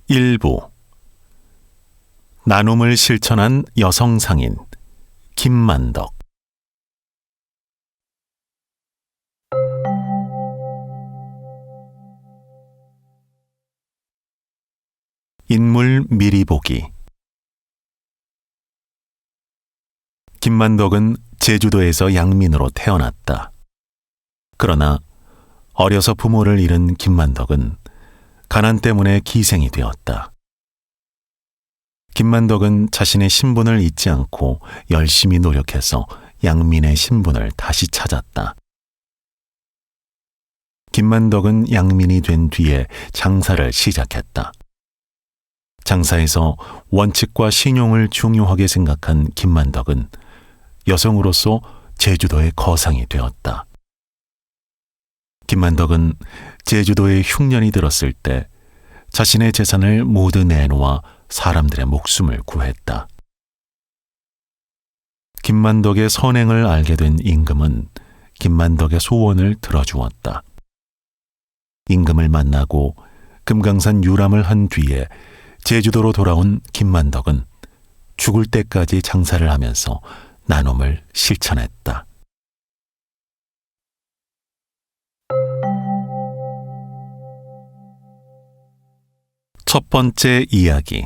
일부 나눔을 실천한 여성 상인 김만덕. 인물 미리 보기. 김만덕은 제주도에서 양민으로 태어났다. 그러나 어려서 부모를 잃은 김만덕은 가난 때문에 기생이 되었다. 김만덕은 자신의 신분을 잊지 않고 열심히 노력해서 양민의 신분을 다시 찾았다. 김만덕은 양민이 된 뒤에 장사를 시작했다. 장사에서 원칙과 신용을 중요하게 생각한 김만덕은 여성으로서 제주도의 거상이 되었다. 김만덕은 제주도에 흉년이 들었을 때 자신의 재산을 모두 내놓아 사람들의 목숨을 구했다. 김만덕의 선행을 알게 된 임금은 김만덕의 소원을 들어주었다. 임금을 만나고 금강산 유람을 한 뒤에 제주도로 돌아온 김만덕은 죽을 때까지 장사를 하면서 나눔을 실천했다. 첫 번째 이야기.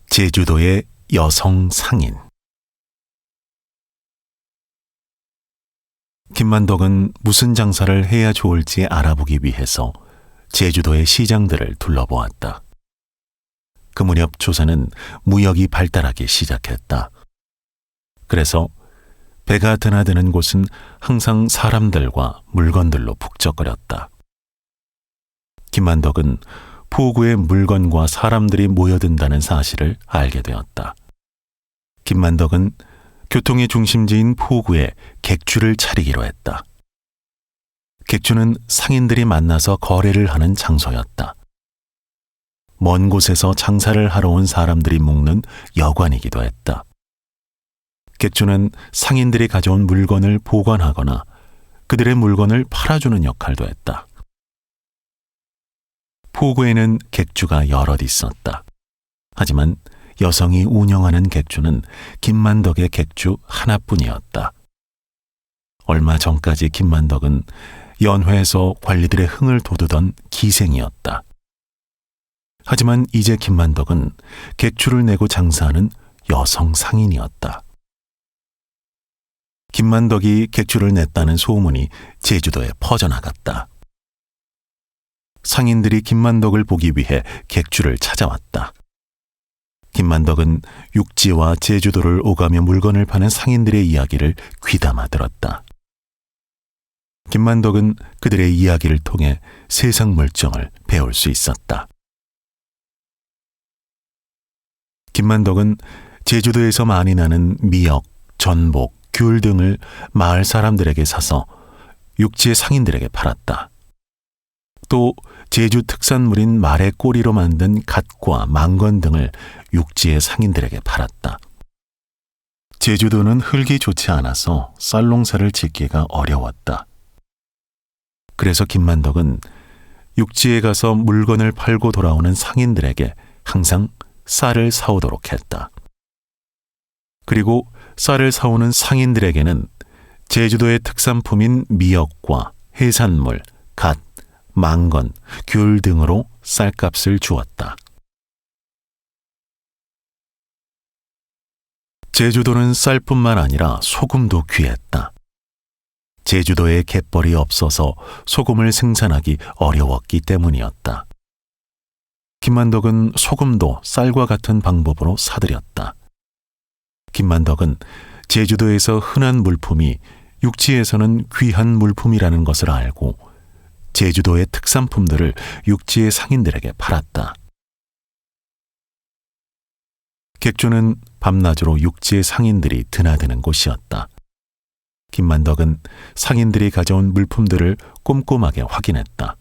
제주도의 여성 상인. 김만덕은 무슨 장사를 해야 좋을지 알아보기 위해서 제주도의 시장들을 둘러보았다. 그 무렵 조선은 무역이 발달하기 시작했다. 그래서 배가 드나드는 곳은 항상 사람들과 물건들로 북적거렸다. 김만덕은 포구에 물건과 사람들이 모여든다는 사실을 알게 되었다. 김만덕은 교통의 중심지인 포구에 객주를 차리기로 했다. 객주는 상인들이 만나서 거래를 하는 장소였다. 먼 곳에서 장사를 하러 온 사람들이 묵는 여관이기도 했다. 객주는 상인들이 가져온 물건을 보관하거나 그들의 물건을 팔아주는 역할도 했다. 포구에는 객주가 여럿 있었다. 하지만 여성이 운영하는 객주는 김만덕의 객주 하나뿐이었다. 얼마 전까지 김만덕은 연회에서 관리들의 흥을 돋우던 기생이었다. 하지만 이제 김만덕은 객주를 내고 장사하는 여성 상인이었다. 김만덕이 객주를 냈다는 소문이 제주도에 퍼져나갔다. 상인들이 김만덕을 보기 위해 객주를 찾아왔다. 김만덕은 육지와 제주도를 오가며 물건을 파는 상인들의 이야기를 귀담아 들었다. 김만덕은 그들의 이야기를 통해 세상 물정을 배울 수 있었다. 김만덕은 제주도에서 많이 나는 미역, 전복, 귤 등을 마을 사람들에게 사서 육지의 상인들에게 팔았다. 또 제주 특산물인 말의 꼬리로 만든 갓과 망건 등을 육지의 상인들에게 팔았다. 제주도는 흙이 좋지 않아서 쌀농사를 짓기가 어려웠다. 그래서 김만덕은 육지에 가서 물건을 팔고 돌아오는 상인들에게 항상 쌀을 사오도록 했다. 그리고 쌀을 사오는 상인들에게는 제주도의 특산품인 미역과 해산물, 갓, 망건, 귤 등으로 쌀값을 주었다. 제주도는 쌀뿐만 아니라 소금도 귀했다. 제주도에 갯벌이 없어서 소금을 생산하기 어려웠기 때문이었다. 김만덕은 소금도 쌀과 같은 방법으로 사들였다. 김만덕은 제주도에서 흔한 물품이 육지에서는 귀한 물품이라는 것을 알고 제주도의 특산품들을 육지의 상인들에게 팔았다. 객주는 밤낮으로 육지의 상인들이 드나드는 곳이었다. 김만덕은 상인들이 가져온 물품들을 꼼꼼하게 확인했다.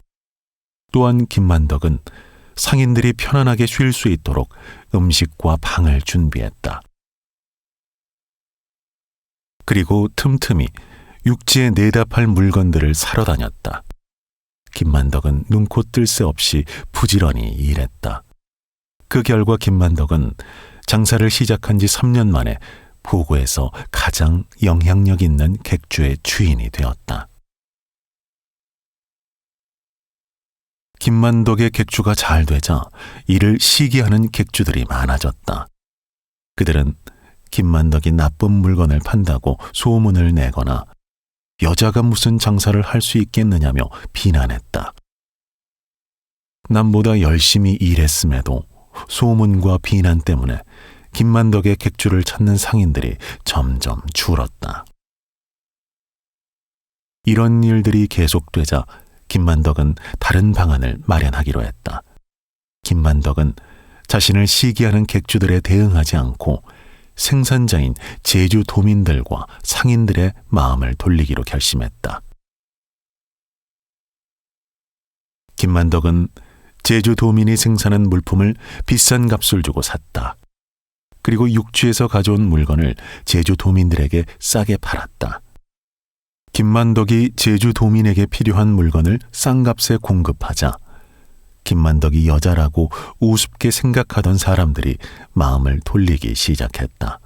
또한 김만덕은 상인들이 편안하게 쉴 수 있도록 음식과 방을 준비했다. 그리고 틈틈이 육지에 내다 팔 물건들을 사러 다녔다. 김만덕은 눈코 뜰 새 없이 부지런히 일했다. 그 결과 김만덕은 장사를 시작한 지 3년 만에 포구에서 가장 영향력 있는 객주의 주인이 되었다. 김만덕의 객주가 잘 되자 이를 시기하는 객주들이 많아졌다. 그들은 김만덕이 나쁜 물건을 판다고 소문을 내거나 여자가 무슨 장사를 할 수 있겠느냐며 비난했다. 남보다 열심히 일했음에도 소문과 비난 때문에 김만덕의 객주를 찾는 상인들이 점점 줄었다. 이런 일들이 계속되자 김만덕은 다른 방안을 마련하기로 했다. 김만덕은 자신을 시기하는 객주들에 대응하지 않고 생산자인 제주 도민들과 상인들의 마음을 돌리기로 결심했다. 김만덕은 제주 도민이 생산한 물품을 비싼 값을 주고 샀다. 그리고 육지에서 가져온 물건을 제주 도민들에게 싸게 팔았다. 김만덕이 제주 도민에게 필요한 물건을 싼 값에 공급하자 김만덕이 여자라고 우습게 생각하던 사람들이 마음을 돌리기 시작했다.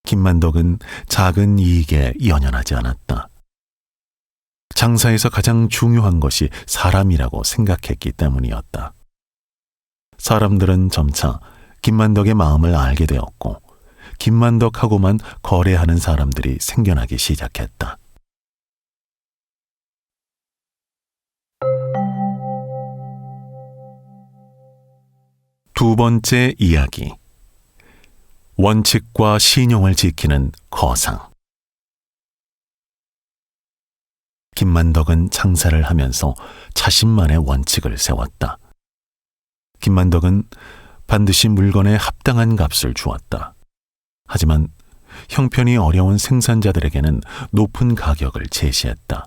김만덕은 작은 이익에 연연하지 않았다. 장사에서 가장 중요한 것이 사람이라고 생각했기 때문이었다. 사람들은 점차 김만덕의 마음을 알게 되었고 김만덕하고만 거래하는 사람들이 생겨나기 시작했다. 두 번째 이야기. 원칙과 신용을 지키는 거상. 김만덕은 장사를 하면서 자신만의 원칙을 세웠다. 김만덕은 반드시 물건에 합당한 값을 주었다. 하지만 형편이 어려운 생산자들에게는 높은 가격을 제시했다.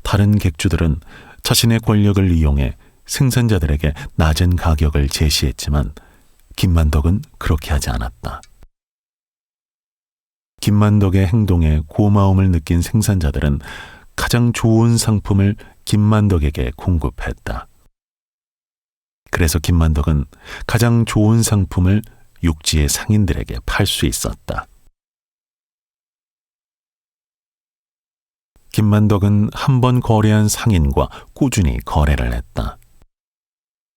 다른 객주들은 자신의 권력을 이용해 생산자들에게 낮은 가격을 제시했지만 김만덕은 그렇게 하지 않았다. 김만덕의 행동에 고마움을 느낀 생산자들은 가장 좋은 상품을 김만덕에게 공급했다. 그래서 김만덕은 가장 좋은 상품을 육지의 상인들에게 팔 수 있었다. 김만덕은 한 번 거래한 상인과 꾸준히 거래를 했다.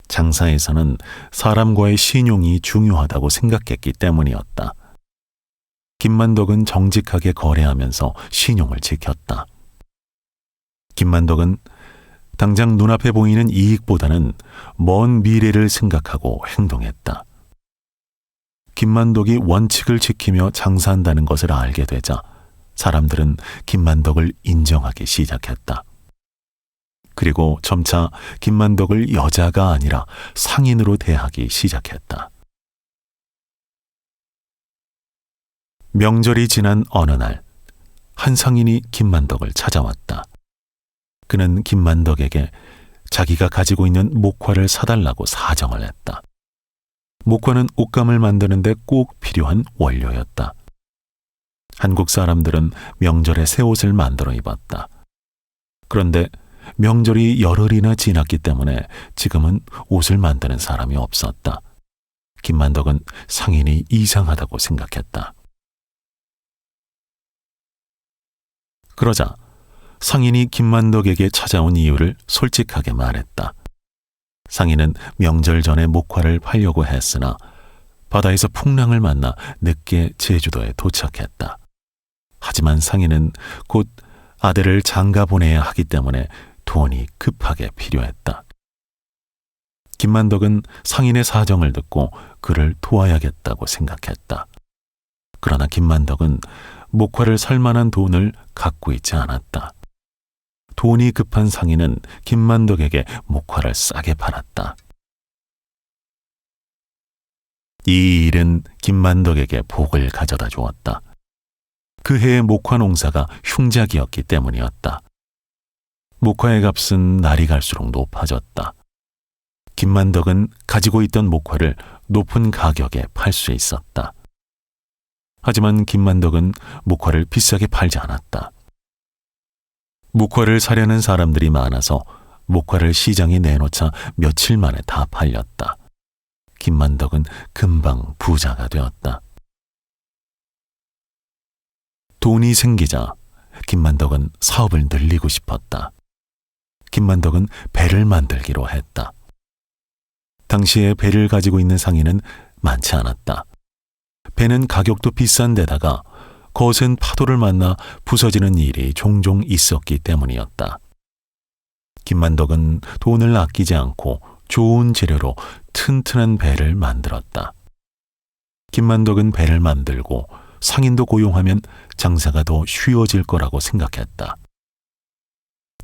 장사에서는 사람과의 신용이 중요하다고 생각했기 때문이었다. 김만덕은 정직하게 거래하면서 신용을 지켰다. 김만덕은 당장 눈앞에 보이는 이익보다는 먼 미래를 생각하고 행동했다. 김만덕이 원칙을 지키며 장사한다는 것을 알게 되자 사람들은 김만덕을 인정하기 시작했다. 그리고 점차 김만덕을 여자가 아니라 상인으로 대하기 시작했다. 명절이 지난 어느 날, 한 상인이 김만덕을 찾아왔다. 그는 김만덕에게 자기가 가지고 있는 목화를 사달라고 사정을 했다. 목화는 옷감을 만드는데 꼭 필요한 원료였다. 한국 사람들은 명절에 새 옷을 만들어 입었다. 그런데 명절이 열흘이나 지났기 때문에 지금은 옷을 만드는 사람이 없었다. 김만덕은 상인이 이상하다고 생각했다. 그러자 상인이 김만덕에게 찾아온 이유를 솔직하게 말했다. 상인은 명절 전에 목화를 팔려고 했으나 바다에서 풍랑을 만나 늦게 제주도에 도착했다. 하지만 상인은 곧 아들을 장가 보내야 하기 때문에 돈이 급하게 필요했다. 김만덕은 상인의 사정을 듣고 그를 도와야겠다고 생각했다. 그러나 김만덕은 목화를 살 만한 돈을 갖고 있지 않았다. 돈이 급한 상인은 김만덕에게 목화를 싸게 팔았다. 이 일은 김만덕에게 복을 가져다 주었다. 그 해의 목화 농사가 흉작이었기 때문이었다. 목화의 값은 날이 갈수록 높아졌다. 김만덕은 가지고 있던 목화를 높은 가격에 팔 수 있었다. 하지만 김만덕은 목화를 비싸게 팔지 않았다. 목화를 사려는 사람들이 많아서 목화를 시장에 내놓자 며칠 만에 다 팔렸다. 김만덕은 금방 부자가 되었다. 돈이 생기자 김만덕은 사업을 늘리고 싶었다. 김만덕은 배를 만들기로 했다. 당시에 배를 가지고 있는 상인은 많지 않았다. 배는 가격도 비싼 데다가 거센 파도를 만나 부서지는 일이 종종 있었기 때문이었다. 김만덕은 돈을 아끼지 않고 좋은 재료로 튼튼한 배를 만들었다. 김만덕은 배를 만들고 상인도 고용하면 장사가 더 쉬워질 거라고 생각했다.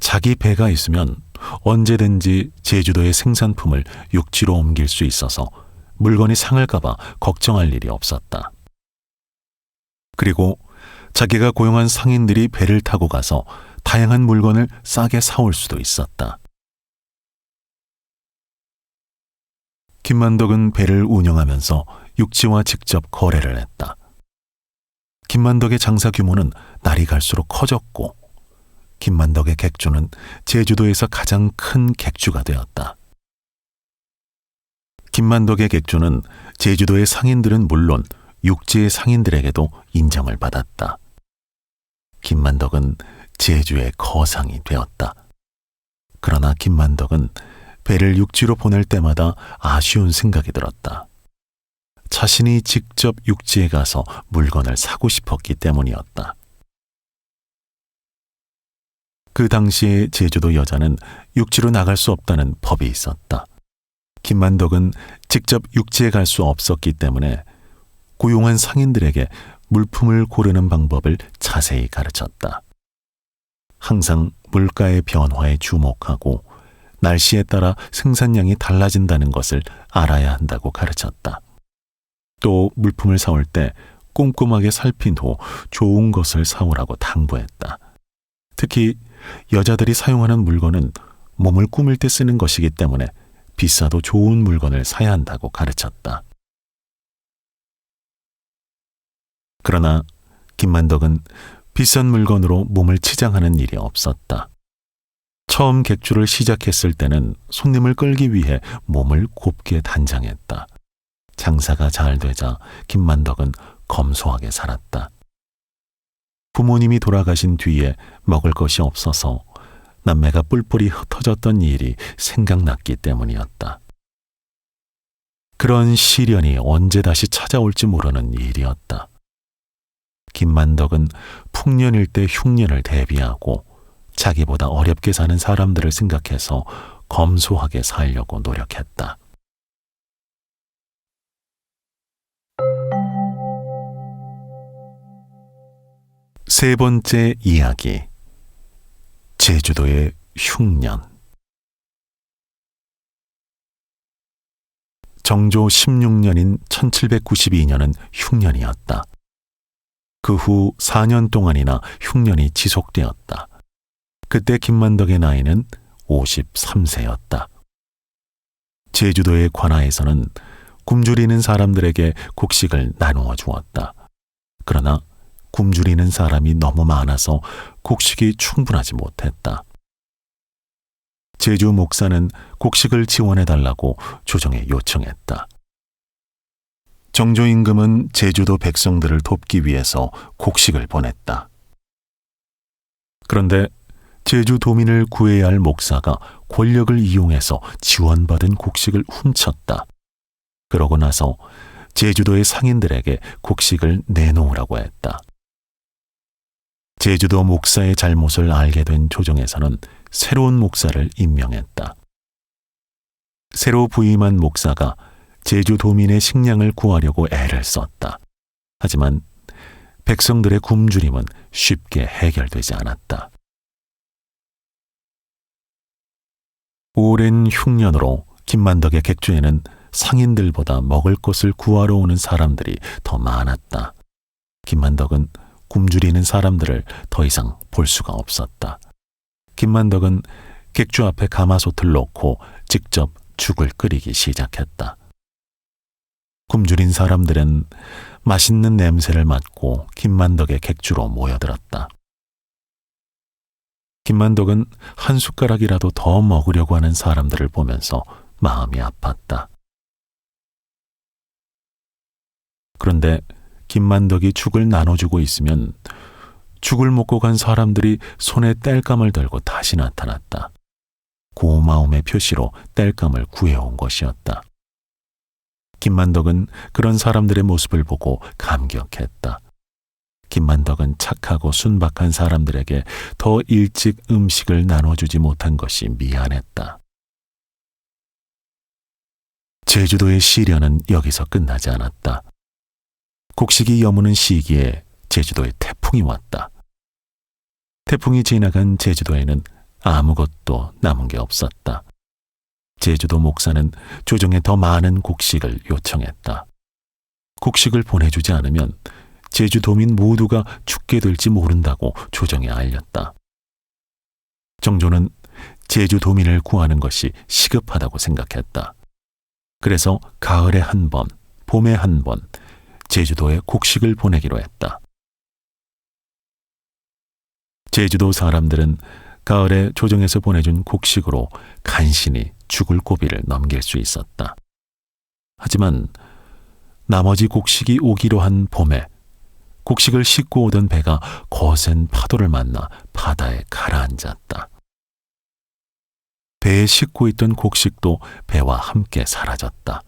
자기 배가 있으면 언제든지 제주도의 생산품을 육지로 옮길 수 있어서 물건이 상할까 봐 걱정할 일이 없었다. 그리고 자기가 고용한 상인들이 배를 타고 가서 다양한 물건을 싸게 사올 수도 있었다. 김만덕은 배를 운영하면서 육지와 직접 거래를 했다. 김만덕의 장사 규모는 날이 갈수록 커졌고 김만덕의 객주는 제주도에서 가장 큰 객주가 되었다. 김만덕의 객주는 제주도의 상인들은 물론 육지의 상인들에게도 인정을 받았다. 김만덕은 제주의 거상이 되었다. 그러나 김만덕은 배를 육지로 보낼 때마다 아쉬운 생각이 들었다. 자신이 직접 육지에 가서 물건을 사고 싶었기 때문이었다. 그 당시에 제주도 여자는 육지로 나갈 수 없다는 법이 있었다. 김만덕은 직접 육지에 갈 수 없었기 때문에 고용한 상인들에게 물품을 고르는 방법을 자세히 가르쳤다. 항상 물가의 변화에 주목하고 날씨에 따라 생산량이 달라진다는 것을 알아야 한다고 가르쳤다. 또 물품을 사올 때 꼼꼼하게 살핀 후 좋은 것을 사오라고 당부했다. 특히 여자들이 사용하는 물건은 몸을 꾸밀 때 쓰는 것이기 때문에 비싸도 좋은 물건을 사야 한다고 가르쳤다. 그러나 김만덕은 비싼 물건으로 몸을 치장하는 일이 없었다. 처음 객주를 시작했을 때는 손님을 끌기 위해 몸을 곱게 단장했다. 장사가 잘 되자 김만덕은 검소하게 살았다. 부모님이 돌아가신 뒤에 먹을 것이 없어서 남매가 뿔뿔이 흩어졌던 일이 생각났기 때문이었다. 그런 시련이 언제 다시 찾아올지 모르는 일이었다. 김만덕은 풍년일 때 흉년을 대비하고 자기보다 어렵게 사는 사람들을 생각해서 검소하게 살려고 노력했다. 세 번째 이야기, 제주도의 흉년. 정조 16년인 1792년은 흉년이었다. 그 후 4년 동안이나 흉년이 지속되었다. 그때 김만덕의 나이는 53세였다. 제주도의 관아에서는 굶주리는 사람들에게 곡식을 나누어 주었다. 그러나 굶주리는 사람이 너무 많아서 곡식이 충분하지 못했다. 제주 목사는 곡식을 지원해달라고 조정에 요청했다. 정조 임금은 제주도 백성들을 돕기 위해서 곡식을 보냈다. 그런데 제주 도민을 구해야 할 목사가 권력을 이용해서 지원받은 곡식을 훔쳤다. 그러고 나서 제주도의 상인들에게 곡식을 내놓으라고 했다. 제주도 목사의 잘못을 알게 된 조정에서는 새로운 목사를 임명했다. 새로 부임한 목사가 제주 도민의 식량을 구하려고 애를 썼다. 하지만 백성들의 굶주림은 쉽게 해결되지 않았다. 오랜 흉년으로 김만덕의 객주에는 상인들보다 먹을 것을 구하러 오는 사람들이 더 많았다. 김만덕은 굶주리는 사람들을 더 이상 볼 수가 없었다. 김만덕은 객주 앞에 가마솥을 놓고 직접 죽을 끓이기 시작했다. 굶주린 사람들은 맛있는 냄새를 맡고 김만덕의 객주로 모여들었다. 김만덕은 한 숟가락이라도 더 먹으려고 하는 사람들을 보면서 마음이 아팠다. 그런데 김만덕이 죽을 나눠주고 있으면 죽을 먹고 간 사람들이 손에 땔감을 들고 다시 나타났다. 고마움의 표시로 땔감을 구해온 것이었다. 김만덕은 그런 사람들의 모습을 보고 감격했다. 김만덕은 착하고 순박한 사람들에게 더 일찍 음식을 나눠주지 못한 것이 미안했다. 제주도의 시련은 여기서 끝나지 않았다. 곡식이 여무는 시기에 제주도에 태풍이 왔다. 태풍이 지나간 제주도에는 아무것도 남은 게 없었다. 제주도 목사는 조정에 더 많은 곡식을 요청했다. 곡식을 보내주지 않으면 제주도민 모두가 죽게 될지 모른다고 조정에 알렸다. 정조는 제주도민을 구하는 것이 시급하다고 생각했다. 그래서 가을에 한 번, 봄에 한 번 제주도에 곡식을 보내기로 했다. 제주도 사람들은 가을에 조정에서 보내준 곡식으로 간신히 죽을 고비를 넘길 수 있었다. 하지만 나머지 곡식이 오기로 한 봄에 곡식을 싣고 오던 배가 거센 파도를 만나 바다에 가라앉았다. 배에 싣고 있던 곡식도 배와 함께 사라졌다.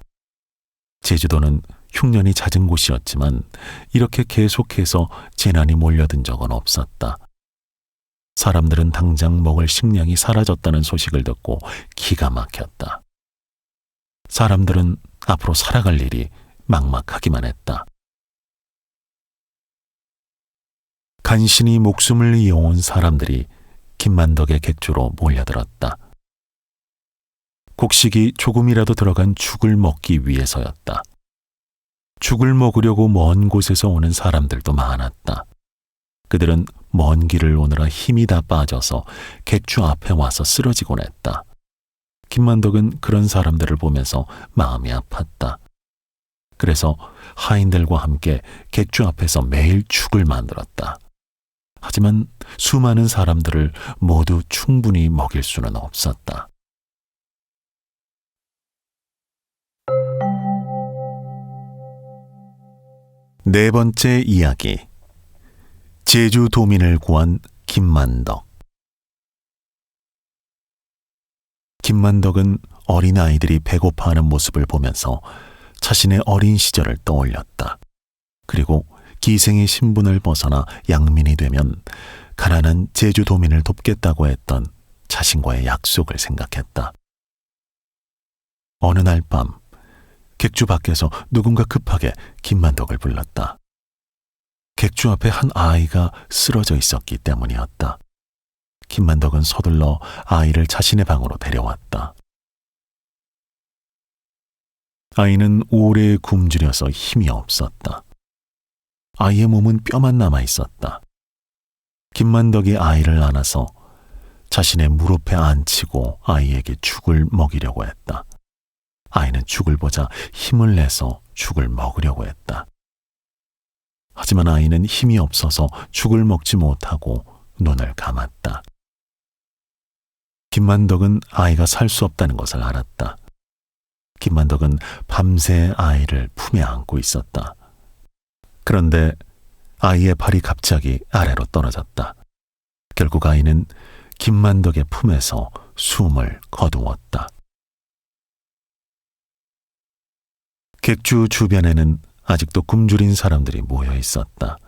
제주도는 흉년이 잦은 곳이었지만 이렇게 계속해서 재난이 몰려든 적은 없었다. 사람들은 당장 먹을 식량이 사라졌다는 소식을 듣고 기가 막혔다. 사람들은 앞으로 살아갈 일이 막막하기만 했다. 간신히 목숨을 이어온 사람들이 김만덕의 객주로 몰려들었다. 곡식이 조금이라도 들어간 죽을 먹기 위해서였다. 죽을 먹으려고 먼 곳에서 오는 사람들도 많았다. 그들은 먼 길을 오느라 힘이 다 빠져서 객주 앞에 와서 쓰러지곤 했다. 김만덕은 그런 사람들을 보면서 마음이 아팠다. 그래서 하인들과 함께 객주 앞에서 매일 죽을 만들었다. 하지만 수많은 사람들을 모두 충분히 먹일 수는 없었다. 네 번째 이야기. 제주도민을 구한 김만덕. 김만덕은 어린아이들이 배고파하는 모습을 보면서 자신의 어린 시절을 떠올렸다. 그리고 기생의 신분을 벗어나 양민이 되면 가난한 제주도민을 돕겠다고 했던 자신과의 약속을 생각했다. 어느 날 밤, 객주 밖에서 누군가 급하게 김만덕을 불렀다. 객주 앞에 한 아이가 쓰러져 있었기 때문이었다. 김만덕은 서둘러 아이를 자신의 방으로 데려왔다. 아이는 오래 굶주려서 힘이 없었다. 아이의 몸은 뼈만 남아 있었다. 김만덕이 아이를 안아서 자신의 무릎에 앉히고 아이에게 죽을 먹이려고 했다. 아이는 죽을 보자 힘을 내서 죽을 먹으려고 했다. 하지만 아이는 힘이 없어서 죽을 먹지 못하고 눈을 감았다. 김만덕은 아이가 살 수 없다는 것을 알았다. 김만덕은 밤새 아이를 품에 안고 있었다. 그런데 아이의 발이 갑자기 아래로 떨어졌다. 결국 아이는 김만덕의 품에서 숨을 거두었다. 객주 주변에는 아직도 굶주린 사람들이 모여 있었다.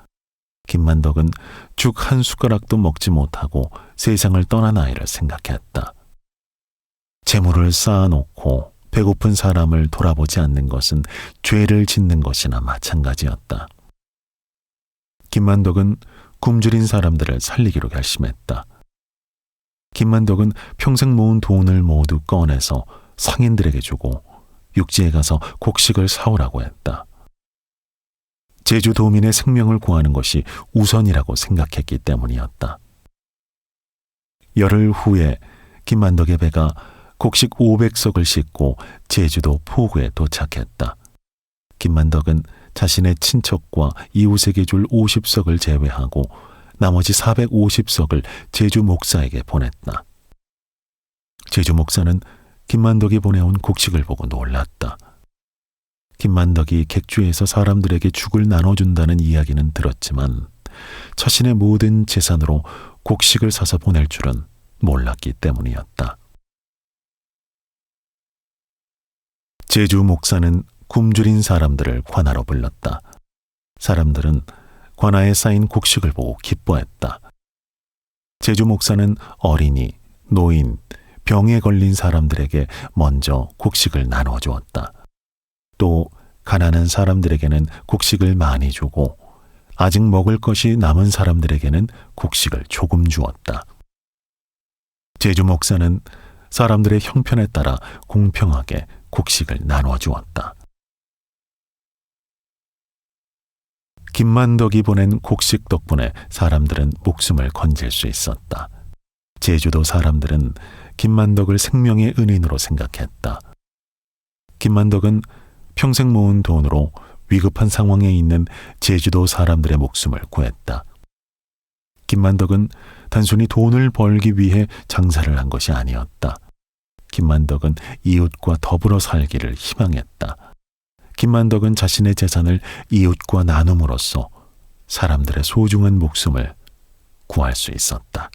김만덕은 죽 한 숟가락도 먹지 못하고 세상을 떠난 아이를 생각했다. 재물을 쌓아놓고 배고픈 사람을 돌아보지 않는 것은 죄를 짓는 것이나 마찬가지였다. 김만덕은 굶주린 사람들을 살리기로 결심했다. 김만덕은 평생 모은 돈을 모두 꺼내서 상인들에게 주고 육지에 가서 곡식을 사오라고 했다. 제주도민의 생명을 구하는 것이 우선이라고 생각했기 때문이었다. 열흘 후에 김만덕의 배가 곡식 500석을 싣고 제주도 포구에 도착했다. 김만덕은 자신의 친척과 이웃에게 줄 50석을 제외하고 나머지 450석을 제주 목사에게 보냈다. 제주 목사는 김만덕이 보내온 곡식을 보고 놀랐다. 김만덕이 객주에서 사람들에게 죽을 나눠준다는 이야기는 들었지만 자신의 모든 재산으로 곡식을 사서 보낼 줄은 몰랐기 때문이었다. 제주 목사는 굶주린 사람들을 관하로 불렀다. 사람들은 관아에 쌓인 곡식을 보고 기뻐했다. 제주 목사는 어린이, 노인, 병에 걸린 사람들에게 먼저 곡식을 나눠 주었다. 또 가난한 사람들에게는 곡식을 많이 주고 아직 먹을 것이 남은 사람들에게는 곡식을 조금 주었다. 제주 목사는 사람들의 형편에 따라 공평하게 곡식을 나눠 주었다. 김만덕이 보낸 곡식 덕분에 사람들은 목숨을 건질 수 있었다. 제주도 사람들은 김만덕을 생명의 은인으로 생각했다. 김만덕은 평생 모은 돈으로 위급한 상황에 있는 제주도 사람들의 목숨을 구했다. 김만덕은 단순히 돈을 벌기 위해 장사를 한 것이 아니었다. 김만덕은 이웃과 더불어 살기를 희망했다. 김만덕은 자신의 재산을 이웃과 나눔으로써 사람들의 소중한 목숨을 구할 수 있었다.